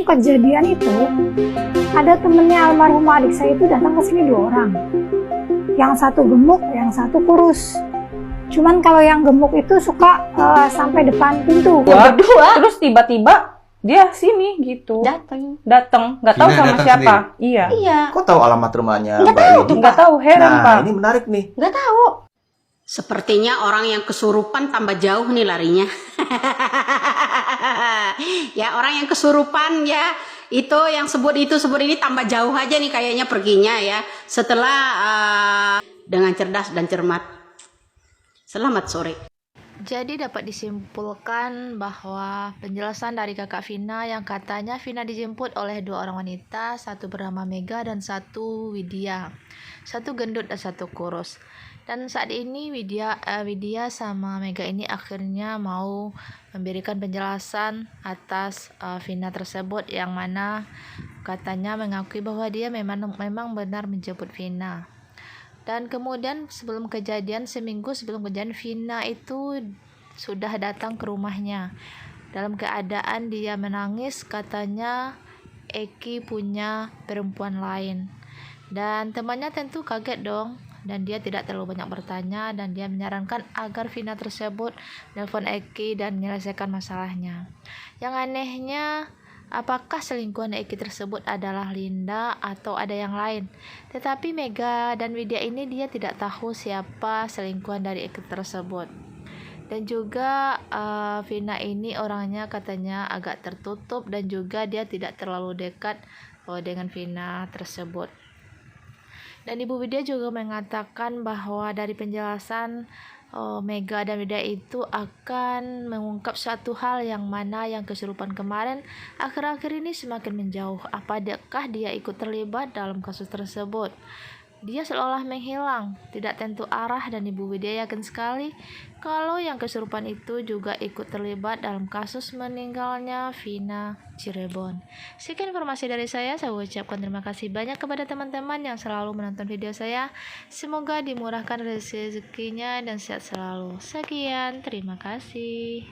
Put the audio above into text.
kejadian itu, ada temennya almarhum adik saya itu datang ke sini 2 orang. Yang satu gemuk, yang satu kurus. Cuman kalau yang gemuk itu suka sampai depan pintu. Berdua. Terus tiba-tiba dia sini gitu. Datang, nggak tahu sama siapa. Sendiri? Iya. Kok tahu alamat rumahnya Nggak Mbak tahu, Yudi? nggak tahu. Heran Nah, Pak. ini menarik nih. Nggak tahu. Sepertinya orang yang kesurupan tambah jauh nih larinya. Ya, orang yang kesurupan ya, itu yang sebut ini tambah jauh aja nih kayaknya perginya ya. Setelah dengan cerdas dan cermat. Selamat sore. Jadi dapat disimpulkan bahwa penjelasan dari kakak Vina yang katanya Vina dijemput oleh 2 orang wanita, satu bernama Mega dan satu Widya, satu gendut dan satu kurus. Dan saat ini Widya sama Mega ini akhirnya mau memberikan penjelasan atas Vina tersebut, yang mana katanya mengakui bahwa dia memang benar menjemput Vina. Dan kemudian seminggu sebelum kejadian, Vina itu sudah datang ke rumahnya dalam keadaan dia menangis, katanya Eki punya perempuan lain. Dan temannya tentu kaget dong, dan dia tidak terlalu banyak bertanya, dan dia menyarankan agar Vina tersebut nelpon Eki dan menyelesaikan masalahnya. Yang anehnya, apakah selingkuhan Eki tersebut adalah Linda atau ada yang lain? Tetapi Mega dan Widya ini dia tidak tahu siapa selingkuhan dari Eki tersebut. Dan juga Vina ini orangnya katanya agak tertutup, dan juga dia tidak terlalu dekat dengan Vina tersebut. Dan Ibu Widya juga mengatakan bahwa dari penjelasan Mega dan Widya itu akan mengungkap suatu hal yang mana yang kesurupan kemarin akhir-akhir ini semakin menjauh. Apakah dia ikut terlibat dalam kasus tersebut? Dia seolah menghilang, tidak tentu arah, dan Ibu Widya yakin sekali kalau yang kesurupan itu juga ikut terlibat dalam kasus meninggalnya Vina Cirebon. Sekian informasi dari saya ucapkan terima kasih banyak kepada teman-teman yang selalu menonton video saya. Semoga dimurahkan rezekinya dan sehat selalu. Sekian, terima kasih.